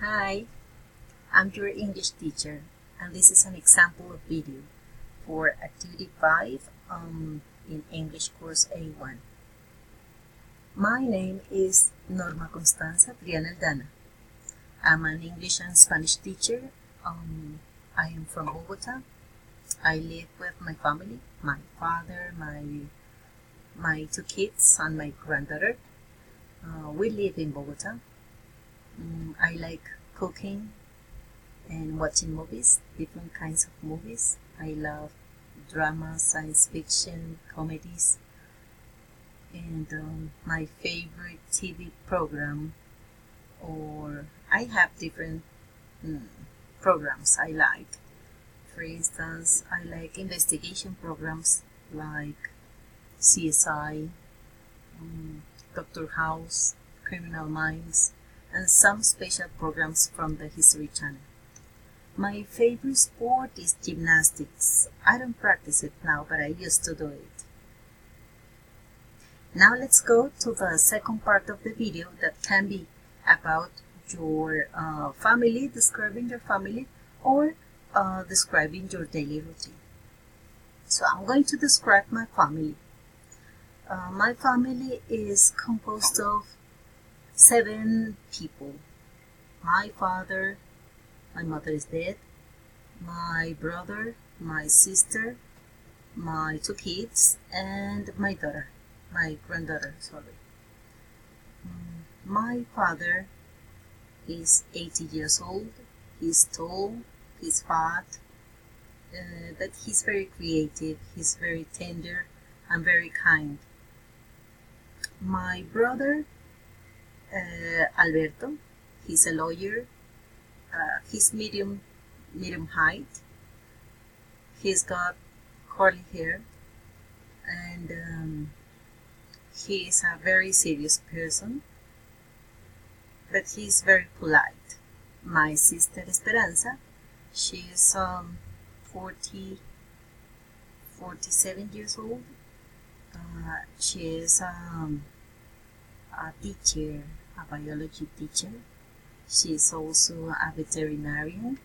Hi, I'm your English teacher, and this is an example of video for Activity 5 in English Course A1. My name is Norma Constanza Triana Aldana. I'm an English and Spanish teacher. I am from Bogota. I live with my family, my father, my two kids, and my granddaughter. We live in Bogota. I like cooking and watching movies, different kinds of movies. I love drama, science fiction, comedies, and my favorite TV program, or I have different programs I like. For instance, I like investigation programs like CSI, Doctor House, Criminal Minds, and some special programs from the History Channel. My favorite sport is gymnastics. I don't practice it now, but I used to do it. Now let's go to the second part of the video that can be about your family, describing your family, or describing your daily routine. So I'm going to describe my family. My family is composed of 7 people. My father, my mother is dead, my brother, my sister, my 2 kids, and my granddaughter, sorry. My father is 80 years old. He's tall, he's fat, but he's very creative, he's very tender, and very kind. My brother, Alberto, he's a lawyer. He's medium height. He's got curly hair, and he is a very serious person, but he's very polite. My sister Esperanza, she is 47 years old. She is a teacher, a biology teacher. She's also a veterinarian.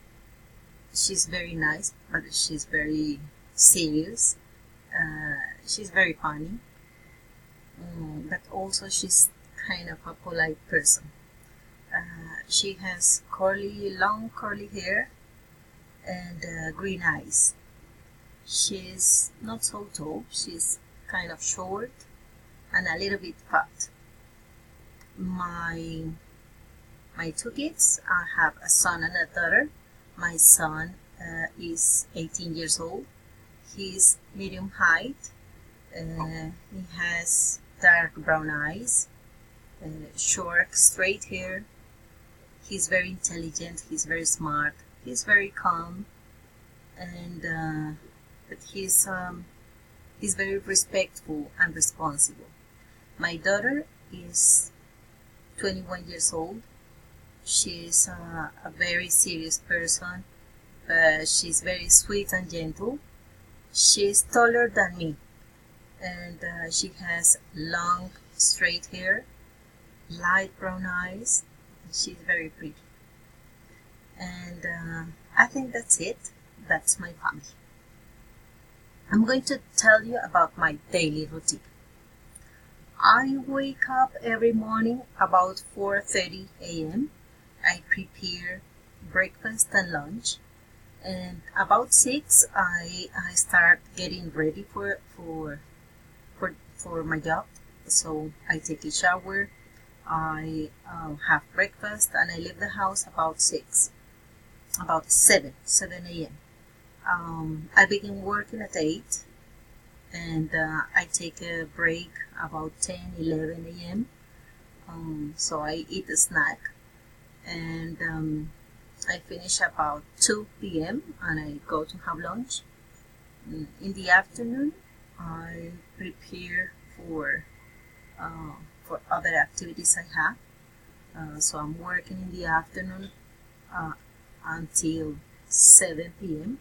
She's very nice, but she's very serious. She's very funny, but also she's kind of a polite person. She has long curly hair and green eyes. She's not so tall. She's kind of short and a little bit fat. My 2 kids, I have a son and a daughter. My son is 18 years old. He's medium height. He has dark brown eyes, short, straight hair. He's very intelligent. He's very smart. He's very calm, and but he's very respectful and responsible. My daughter is 21 years old. She's a very serious person, but she's very sweet and gentle. She's taller than me, and she has long, straight hair, light brown eyes. She's very pretty. And I think that's it. That's my family. I'm going to tell you about my daily routine. I wake up every morning about 4:30 a.m. I prepare breakfast and lunch, and about 6 I start getting ready for my job. So I take a shower, I have breakfast, and I leave the house about 7 a.m. I begin working at 8, and I take a break about 10-11 a.m. So I eat a snack, and I finish about 2 p.m. and I go to have lunch. In the afternoon, I prepare for other activities I have. So I'm working in the afternoon until 7 p.m.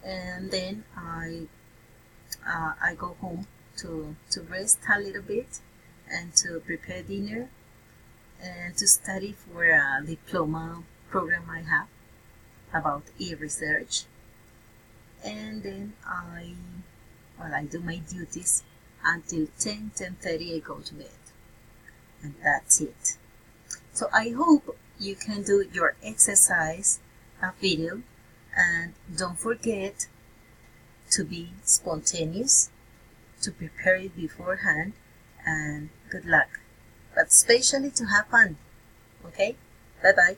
and then I go home to rest a little bit and to prepare dinner. and to study for a diploma program I have about e-research. And then I do my duties until 10:30 I go to bed, and that's it. So I hope you can do your exercise video, and don't forget to be spontaneous, to prepare it beforehand, and good luck, but especially to have fun. Okay, bye bye.